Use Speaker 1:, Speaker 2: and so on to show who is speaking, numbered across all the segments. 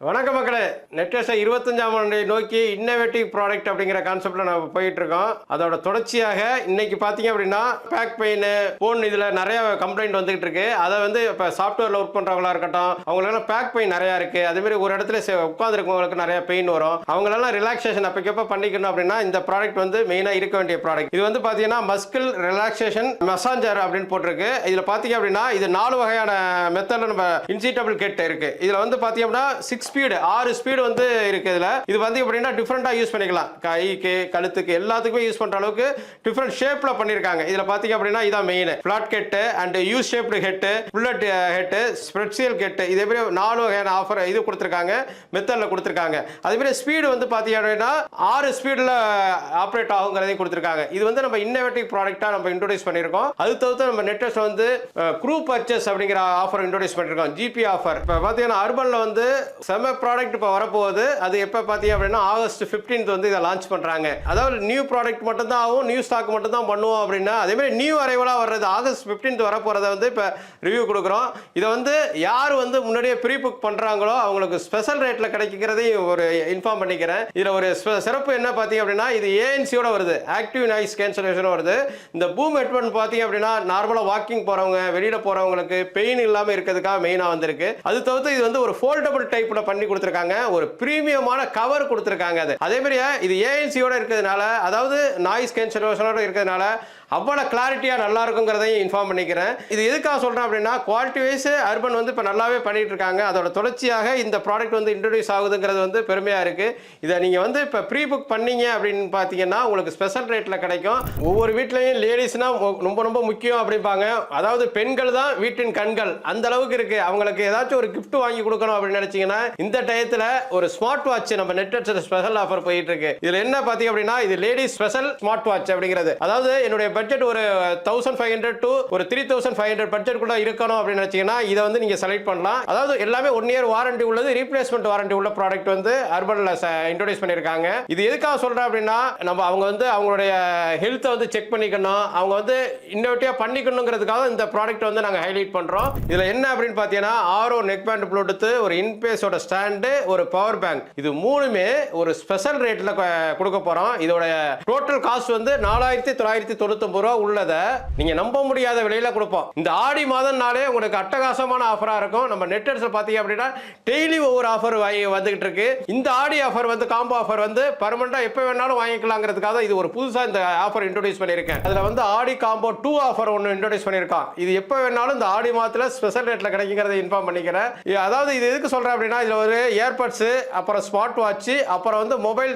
Speaker 1: வணக்க மக்களே, நெட்வெஸ்ட் 25ஆம் ஆண்டை நோக்கி இன்னோவேட்டிவ் ப்ராடக்ட் அப்படிங்கிற கான்செப்ட்ல நம்ம போயிட்டு இருக்கோம். அதோட தொடர்ச்சியாக இன்னைக்கு பாத்தீங்க அப்படின்னா பேக் பெயின், போன் இதுல நிறைய கம்ப்ளைண்ட் வந்துகிட்டு இருக்கு. அதை வந்து இப்ப சாஃப்ட்வேர்ல ஒர்க் பண்றவங்களா இருக்கட்டும், அவங்களெல்லாம் பேக் பெயின் நிறைய இருக்கு. அதே மாதிரி ஒரு இடத்துல உட்காந்துருக்கவங்களுக்கு நிறைய பெயின் வரும். அவங்களெல்லாம் ரிலாக்ஸேஷன் அப்பக்கப்ப பண்ணிக்கணும் அப்படின்னா இந்த ப்ராடக்ட் வந்து மெயினா இருக்க வேண்டிய ப்ராடக்ட். இது வந்து பாத்தீங்கன்னா மஸ்கிள் ரிலாக்ஸேஷன் மசாஜர் அப்படின்னு போட்டிருக்கு. இதுல பாத்தீங்க அப்படின்னா இது 4 வகையான மெத்தட்ல நம்ம இன்ஜெக்டபிள் கிட் இருக்கு. இதுல வந்து பாத்தீங்க அப்படின்னா 6 ஸ்பீடு 6 ஸ்பீடு வந்து இருக்கு. இதுல இது வந்து எப்படின்னா டிஃபரெண்டா யூஸ் பண்ணிக்கலாம். கைக்கு, கழுத்துக்கு எல்லாத்துக்குமே யூஸ் பண்ற அளவுக்கு டிஃபரெண்ட் ஷேப்ல பண்ணிருக்காங்க. இதுல பாத்தீங்க அப்படின்னா இதான் main flat get and U shaped head, bullet head, ஸ்ப்ரெட்சியல் get. இதே மாதிரி 4 வகையான ஆஃபர் இது கொடுத்திருக்காங்க, மெத்தட்ல கொடுத்திருக்காங்க. அதே மாதிரி ஸ்பீடு வந்து பாத்தீங்க அப்படின்னா 6 ஸ்பீடுல ஆபரேட் ஆகுங்கிறதையும் கொடுத்திருக்காங்க. இது வந்து நம்ம இன்னோவேட்டிவ் ப்ராடக்ட்டா நம்ம இன்ட்ரோடியூஸ் பண்ணிருக்கோம். அது தவிர்த்து நம்ம நெட்வெஸ்ட்ல வந்து க்ரூ பர்ச்சேஸ் அப்படிங்கிற ஆஃபர் இன்ட்ரோடியூஸ் பண்ணிருக்கோம். GB offer. இப்போ பாத்தீங்கன்னா அர்பன்ல வந்து செம ப்ராடக்ட் இப்போ வரப்போகுது. அது எப்போ பார்த்தீங்க அப்படின்னா ஆகஸ்ட் 15th வந்து இதை லான்ச் பண்ணுறாங்க. அதாவது நியூ ப்ராடக்ட் மட்டும் தான் ஆகும், நியூ ஸ்டாக் மட்டும் தான் பண்ணுவோம் அப்படின்னா, அதே மாதிரி நியூ அரைவலாக வர்றது ஆகஸ்ட் 15th வரப்போகிறத வந்து இப்போ ரிவ்யூ கொடுக்குறோம். இதை வந்து யார் வந்து முன்னாடியே ப்ரீ புக் பண்ணுறாங்களோ அவங்களுக்கு ஸ்பெஷல் ரேட்டில் கிடைக்கிறதையும் ஒரு இன்ஃபார்ம் பண்ணிக்கிறேன். இதில் ஒரு சிறப்பு என்ன பார்த்தீங்க அப்படின்னா இது ஏஎன்சியோட வருது, ஆக்டிவ் நாய்ஸ் கேன்சலேஷனோட வருது. இந்த பூம் ஹெட்ஃபோன் பார்த்தீங்க அப்படின்னா நார்மலாக வாக்கிங் போகிறவங்க, வெளியில் போகிறவங்களுக்கு பெயின் இல்லாமல் இருக்கிறதுக்காக மெயினாக வந்திருக்கு. அது தவிர்த்து இது வந்து ஒரு ஃபோல்டபிள் டைப்ல பண்ணி கொடுத்திருக்காங்க. ஒரு பிரீமியமான கவர் கொடுத்திருக்காங்க. அதே மாதிரி இது ஏஎன்சியோட இருக்கிறதுனால, அதாவது நாய்ஸ் கேன்சலேஷனோட இருக்கிறதுனால அவ்வளோ கிளாரிட்டியாக நல்லா இருக்குங்கிறதையும் இன்ஃபார்ம் பண்ணிக்கிறேன். இது எதுக்காக சொல்கிறேன் அப்படின்னா குவாலிட்டி வைஸ் அர்பன் வந்து இப்போ நல்லாவே பண்ணிட்டு இருக்காங்க. அதோட தொடர்ச்சியாக இந்த ப்ராடக்ட் வந்து இன்ட்ரடியூஸ் ஆகுதுங்கிறது வந்து பெருமையாக இருக்குது. இதை நீங்கள் வந்து இப்போ ப்ரீ புக் பண்ணீங்க அப்படின்னு பார்த்தீங்கன்னா உங்களுக்கு ஸ்பெஷல் ரேட்டில் கிடைக்கும். ஒவ்வொரு வீட்லையும் லேடிஸ்னால் ரொம்ப ரொம்ப முக்கியம் அப்படிம்பாங்க. அதாவது பெண்கள் தான் வீட்டின் கண்கள், அந்த அளவுக்கு இருக்குது. அவங்களுக்கு ஏதாச்சும் ஒரு கிஃப்ட் வாங்கி கொடுக்கணும் அப்படின்னு நினச்சிங்கன்னா இந்த டயத்தில் ஒரு ஸ்மார்ட் வாட்ச் நம்ம நெட்வெஸ்ட் ஸ்பெஷல் ஆஃபர் போயிட்டு இருக்கு. இதில் என்ன பார்த்தீங்க அப்படின்னா இது லேடிஸ் ஸ்பெஷல் ஸ்மார்ட் வாட்ச் அப்படிங்கிறது. அதாவது என்னுடைய பட்ஜெட் ஒரு 1500 to ஒரு 3500 பட்ஜெட் கூட இருக்கணும் அப்படின்னு நினைச்சீங்கன்னா இதை வந்து நீங்க செலக்ட் பண்ணலாம். அதாவது எல்லாமே 1 year வாரண்டி உள்ளது, ரீப்ளேஸ்மெண்ட் வாரண்டி உள்ள ப்ராடக்ட் வந்து அர்பன்ல இன்ட்ரோடியூஸ் பண்ணிருக்காங்க. இது எதுக்காக சொல்றேன் அப்படின்னா நம்ம அவங்க வந்து அவங்களுடைய ஹெல்த்தை வந்து செக் பண்ணிக்கணும், அவங்க வந்து இன்னோவேட்டிவா பண்ணிக்கணுங்கிறதுக்காக இந்த ப்ராடக்ட் வந்து நாங்க ஹைலைட் பண்றோம். இதுல என்ன அப்படின்னு பாத்தீங்கன்னா ஆரோ நெக் பேண்ட் ப்ளூடூத், ஒரு இன்பேஸோட ஸ்டாண்டு, ஒரு பவர் பேங்க், இது மூணுமே ஒரு ஸ்பெஷல் ரேட்ல கொடுக்க போறோம். இதோட டோட்டல் காஸ்ட் வந்து 4999 ரூபா உள்ளத நீங்க நம்ப முடியாத விலையில கொடுப்போம். இந்த ஆடி மாதம்னாலே உங்களுக்கு அட்டகாசமான ஆஃபரா இருக்கும். நம்ம நெட்வெஸ்ட்ல பாத்தீங்க அப்படின்னா டெய்லி ஒவ்வொரு ஆஃபர் வந்துகிட்டு இருக்கு. இந்த ஆடி ஆஃபர் வந்து காம்போ ஆஃபர் வந்து பெர்மனண்டா எப்ப வேணாலும் வாங்கிக்கலாங்கிறதுக்காக இது ஒரு புதுசா இந்த ஆஃபர் இன்ட்ரோடியூஸ் பண்ணிருக்கேன். அதுல வந்து ஆடி காம்போ 2 ஆஃபர் ஒன்னு இன்ட்ரோடியூஸ் பண்ணிருக்கான். இது எப்ப வேணாலும் இந்த ஆடி மாதத்துல ஸ்பெஷல் ரேட்ல கிடைக்குங்கிறத இன்ஃபார்ம் பண்ணிக்கிறேன். அதாவது இது எதுக்கு சொல்றேன் அப்படின்னா இதுல ஒரு ஏர்பட்ஸ், அப்புறம் ஸ்மார்ட் வாட்ச், அப்புறம் வந்து மொபைல்,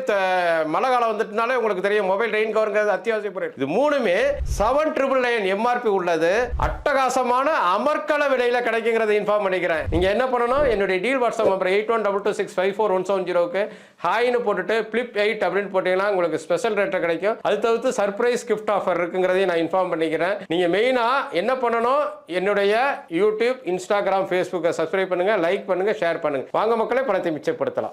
Speaker 1: மழை காலம் வந்துட்டுனாலே உங்களுக்கு தெரியும் மொபைல் ரெயின் கவர்ங்கிறது அத்தியாவசிய பொருள். இது மூணுமே 7999 எம்ஆர்பி உள்ளது. அட்டகாசமான அமர்க்கல விலையில கிடைக்குங்கிறத இன்ஃபார்ம் பண்ணிக்கிறேன். நீங்க என்ன பண்ணணும், என்னுடைய டீல் வாட்ஸ்அப் நம்பர் 8122654170க்கு ஹாய்னு போட்டுட்டு பிளிப் 8 அப்படின்னு போட்டீங்கன்னா உங்களுக்கு ஸ்பெஷல் ரேட் கிடைக்கும். அது தவிர்த்து சர்ப்ரைஸ் கிஃப்ட் ஆஃபர் இருக்குங்கிறதையும் நான் இன்ஃபார்ம் பண்ணிக்கிறேன். நீங்க மெயினா என்ன பண்ணணும், என்னுடைய யூடியூப், இன்ஸ்டாகிராம், ஃபேஸ்புக்கை சப்ஸ்கிரைப் பண்ணுங்க, லைக் பண்ணுங்க, ஷேர் பண்ணுங்க. வாங்க மக்களே, பணத்தை மிச்சப்படுத்தலாம்.